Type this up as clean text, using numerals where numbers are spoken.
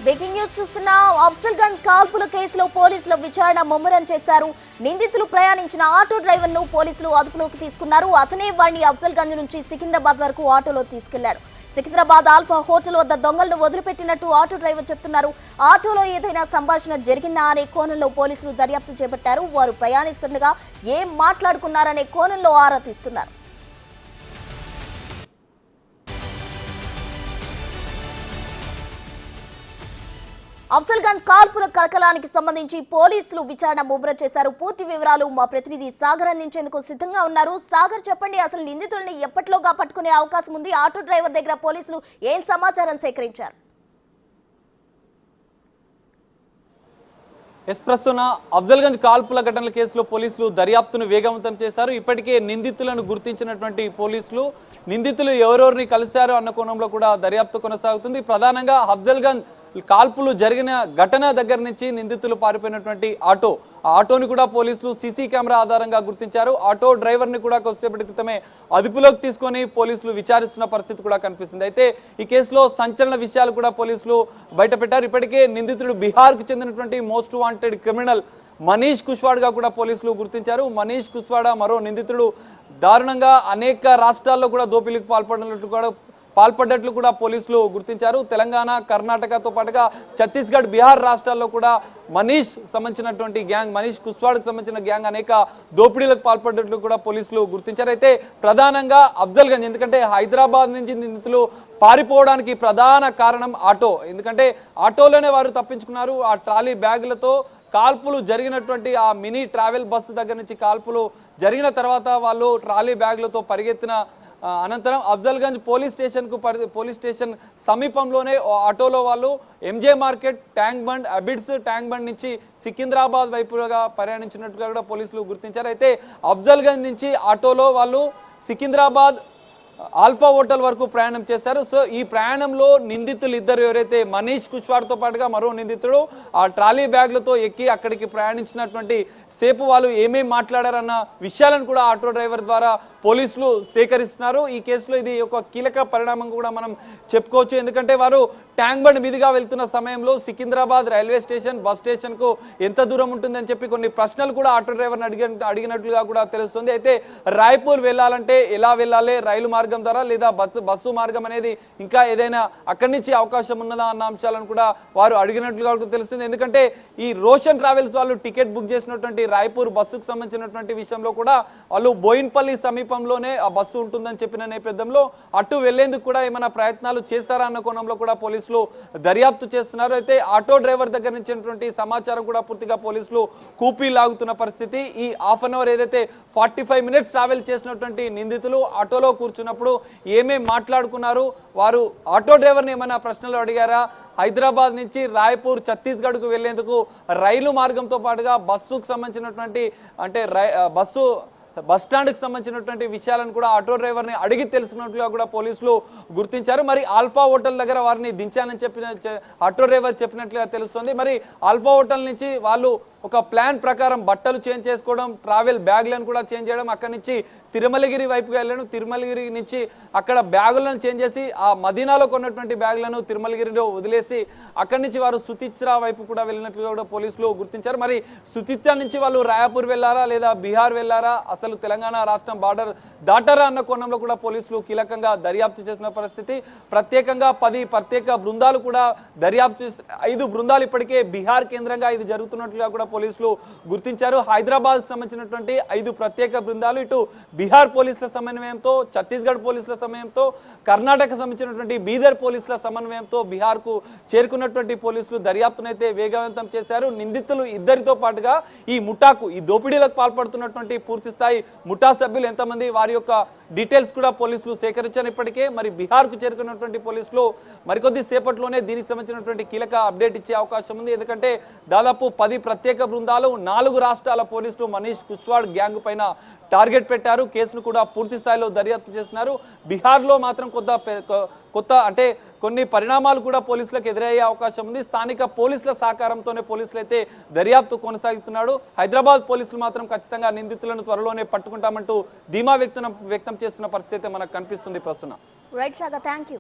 Breaking news చూస్తున్నా అఫ్జల్గంజ్ కాల్పుల కేసులో పోలీసులు విచారణ ముమ్మరం చేశారు. నిందితులు ప్రయాణించిన ఆటో డ్రైవర్ ను పోలీసులు అదుపులోకి తీసుకున్నారు. అతనే వాడిని అఫ్జల్గంజ్ నుంచి సికింద్రాబాద్ వరకు ఆటోలో తీసుకెళ్లాడు. సికింద్రాబాద్ ఆల్ఫా హోటల్ వద్ద దొంగలను వదిలిపెట్టినట్టు ఆటో డ్రైవర్ చెప్తున్నారు. ఆటోలో ఏదైనా సంభాషణ జరిగిందా అనే కోణంలో పోలీసులు దర్యాప్తు చేపట్టారు. వారు ప్రయాణిస్తుండగా ఏం మాట్లాడుకున్నారనే కోణంలో ఆరా తీస్తున్నారు. అఫ్జల్గంజ్ కాల్పుల కలకలానికి సంబంధించి పోలీసులు విచారణ ముమ్మరం చేశారు. పూర్తి వివరాలు మా ప్రతినిధి సాగర్ అందించేందుకు సిద్ధంగా ఉన్నారు. సాగర్, చెప్పండి, అసలు నిందితుల్ని ఎప్పటిలోగా పట్టుకునే అవకాశం ఉంది? ఆటో డ్రైవర్ దగ్గర పోలీసులు ఏం సమాచారం సేకరించారు? ప్రస్తుతం అఫ్జల్గంజ్ కాల్పుల ఘటనల కేసులో పోలీసులు దర్యాప్తును వేగవంతం చేశారు. ఇప్పటికే నిందితులను గుర్తించినటువంటి పోలీసులు నిందితులు ఎవరెవరిని కలిశారు అన్న కోణంలో కూడా దర్యాప్తు కొనసాగుతుంది. ప్రధానంగా అఫ్జల్గంజ్ కాల్పులు జరిగిన ఘటన దగ్గర నుంచి నిందితులు పారిపోయినటువంటి ఆటోని కూడా పోలీసులు సీసీ కెమెరా ఆధారంగా గుర్తించారు. ఆటో డ్రైవర్ ని కూడా కొద్దిసేపటి క్రితమే అదుపులోకి తీసుకొని పోలీసులు విచారిస్తున్న పరిస్థితి కూడా కనిపిస్తుంది. అయితే ఈ కేసులో సంచలన విషయాలు కూడా పోలీసులు బయటపెట్టారు. ఇప్పటికే నిందితుడు బీహార్ కు చెందినటువంటి మోస్ట్ వాంటెడ్ క్రిమినల్ మనీష్ కుష్వాడ్గా కూడా పోలీసులు గుర్తించారు. మనీష్ కుష్వాడా మరో నిందితుడు దారుణంగా అనేక రాష్ట్రాల్లో కూడా దోపిడీకి పాల్పడ్డట్లు కూడా పోలీసులు గుర్తించారు. తెలంగాణ, కర్ణాటకతో పాటుగా ఛత్తీస్గఢ్, బీహార్ రాష్ట్రాల్లో కూడా మనీష్ సంబంధించినటువంటి గ్యాంగ్, మనీష్ కుష్వాడ్కి సంబంధించిన గ్యాంగ్ అనేక దోపిడీలకు పాల్పడ్డట్లు కూడా పోలీసులు గుర్తించారు. అయితే ప్రధానంగా అఫ్జల్గంజ్, ఎందుకంటే హైదరాబాద్ నుంచి నిందితులు పారిపోవడానికి ప్రధాన కారణం ఆటో. ఎందుకంటే ఆటోలోనే వారు తప్పించుకున్నారు. ఆ ట్రాలీ బ్యాగులతో కాల్పులు జరిగినటువంటి ఆ మినీ ట్రావెల్ బస్సు దగ్గర నుంచి కాల్పులు జరిగిన తర్వాత వాళ్ళు ట్రాలీ బ్యాగులతో పరిగెత్తిన అనంతరం అఫ్జల్గంజ్ పోలీస్ స్టేషన్ సమీపంలోనే ఆటోలో వాళ్ళు MJ market, tank bund, Abids tank bund నుంచి సికింద్రాబాద్ వైపుగా ప్రయాణించినట్టుగా కూడా పోలీసులు గుర్తించారు. అయితే అఫ్జల్గంజ్ నుంచి ఆటోలో వాళ్ళు సికింద్రాబాద్ ఆల్ఫా హోటల్ వరకు ప్రయాణం చేశారు. సో ఈ ప్రయాణంలో నిందితులు ఇద్దరు ఎవరైతే మనీష్ కుష్వాడ్తో పాటుగా మరో నిందితుడు ఆ ట్రాలీ బ్యాగ్లతో ఎక్కి అక్కడికి ప్రయాణించినటువంటి సేపు వాళ్ళు ఏమేమి మాట్లాడారన్న విషయాలను కూడా ఆటో డ్రైవర్ ద్వారా పోలీసులు సేకరిస్తున్నారు. ఈ కేసులో ఇది ఒక కీలక పరిణామం కూడా మనం చెప్పుకోవచ్చు. ఎందుకంటే వారు ట్యాంక్ బండ్ మీదుగా వెళ్తున్న సమయంలో సికింద్రాబాద్ రైల్వే స్టేషన్, బస్ స్టేషన్కు ఎంత దూరం ఉంటుందని చెప్పి కొన్ని ప్రశ్నలు కూడా ఆటో డ్రైవర్ని అడిగినట్లుగా కూడా తెలుస్తుంది. అయితే రాయ్పూర్ వెళ్ళాలంటే ఎలా వెళ్ళాలి, రైలు మార్గం ద్వారా లేదా బస్సు మార్గం అనేది ఇంకా ఏదైనా అక్కడి నుంచి అవకాశం ఉన్నదా అన్న అంశాలను కూడా వారు అడిగినట్లుగా తెలుస్తుంది. ఎందుకంటే ఈ రోషన్ ట్రావెల్స్ వాళ్ళు టికెట్ బుక్ చేసినటువంటి రాయ్పూర్ బస్సుకు సంబంధించినటువంటి విషయంలో కూడా వాళ్ళు బోయిన్పల్లి సమీపంలోనే ఆ బస్సు ఉంటుందని చెప్పిన నేపథ్యంలో అటు వెళ్లేందుకు కూడా ఏమైనా ప్రయత్నాలు చేశారా అన్న కోణంలో కూడా పోలీసులు దర్యాప్తు చేస్తున్నారు. అయితే ఆటో డ్రైవర్ దగ్గర నుంచి సమాచారం కూడా పూర్తిగా పోలీసులు కూపీ లాగుతున్న పరిస్థితి. ఈ హాఫ్ అన్ అవర్ ఏదైతే 45 మినిట్స్ ట్రావెల్ చేసినటువంటి నిందితులు ఆటోలో కూర్చున్నప్పుడు ఏమేం మాట్లాడుకున్నారు, వారు ఆటో డ్రైవర్ని ఏమైనా ప్రశ్నలు అడిగారా, హైదరాబాద్ నుంచి రాయ్పూర్, ఛత్తీస్గఢ్కు వెళ్లేందుకు రైలు మార్గంతో పాటుగా బస్సుకు సంబంధించినటువంటి బస్ స్టాండ్కి సంబంధించినటువంటి విషయాలను కూడా ఆటో డ్రైవర్ని అడిగి తెలుసుకున్నట్లుగా కూడా పోలీసులు గుర్తించారు. మరి ఆల్ఫా హోటల్ దగ్గర వారిని దించానని ఆటో డ్రైవర్ చెప్పినట్లుగా తెలుస్తుంది. మరి ఆల్ఫా హోటల్ నుంచి వాళ్ళు ఒక ప్లాన్ ప్రకారం బట్టలు చేంజ్ చేసుకోవడం, ట్రావెల్ బ్యాగ్లను కూడా చేంజ్ చేయడం, అక్కడి నుంచి తిరుమలగిరి వైపుగా వెళ్ళడం, తిరుమలగిరి నుంచి అక్కడ బ్యాగులను చేంజ్ చేసి ఆ మదీనాలో కొన్నటువంటి బ్యాగులను తిరుమలగిరిలో వదిలేసి అక్కడి నుంచి వారు సుతిత్రా వైపు కూడా వెళ్ళినట్లుగా కూడా పోలీసులు గుర్తించారు. మరి సుతిత్రా నుంచి వాళ్ళు రాయపూర్ వెళ్ళారా లేదా బీహార్ వెళ్ళారా, అసలు తెలంగాణ రాష్ట్రం బార్డర్ దాటారా అన్న కోణంలో కూడా పోలీసులు కీలకంగా దర్యాప్తు చేసిన పరిస్థితి. ప్రత్యేకంగా 10 ప్రత్యేక బృందాలు కూడా దర్యాప్తు 5 బృందాలు ఇప్పటికే బీహార్ కేంద్రంగా ఇది జరుగుతున్నట్లుగా కూడా పోలీసులు గుర్తించారు. హైదరాబాద్ కు సంబంధించినటువంటి 5 ప్రత్యేక బృందాలు ఇటు బీహార్ పోలీసుల సమన్వయంతో, ఛత్తీస్గఢ్ పోలీసుల సమన్వయంతో, కర్ణాటక సంబంధించినటువంటి బీదర్ పోలీసుల సమన్వయంతో బీహార్ కు చేరుకున్నటువంటి పోలీసులు దర్యాప్తునైతే వేగవంతం చేశారు. నిందితులు ఇద్దరితో పాటుగా ఈ దోపిడీలకు పాల్పడుతున్నటువంటి పూర్తి స్థాయి ముఠా సభ్యులు ఎంతమంది, వారి యొక్క డీటెయిల్స్ కూడా పోలీసులు సేకరించారు. ఇప్పటికే మరి బీహార్ కు చేరుకున్నటువంటి పోలీసులు మరికొద్ది సేపట్లోనే దీనికి సంబంధించినటువంటి కీలక అప్డేట్ ఇచ్చే అవకాశం ఉంది. ఎందుకంటే దాదాపు 10 ప్రత్యేక బృందాలు 4 రాష్ట్రాల పోలీసులు మనీష్ కుష్వాడ్ గ్యాంగ్ పైన టార్గెట్ పెట్టారు. కేసును కూడా పూర్తి స్థాయిలో దర్యాప్తు చేస్తున్నారు. బీహార్లో మాత్రం కొత్త అంటే కొన్ని పరిణామాలు కూడా పోలీసులకు ఎదురయ్యే అవకాశం ఉంది. స్థానిక పోలీసుల సహకారంతోనే పోలీసులు అయితే దర్యాప్తు కొనసాగుతున్నాడు. హైదరాబాద్ పోలీసులు మాత్రం ఖచ్చితంగా నిందితులను త్వరలోనే పట్టుకుంటామంటూ ధీమా వ్యక్తం చేస్తున్న పరిస్థితి మనకు కనిపిస్తుంది. ప్రస్తుతం. రైట్ సాగా, థాంక్యూ.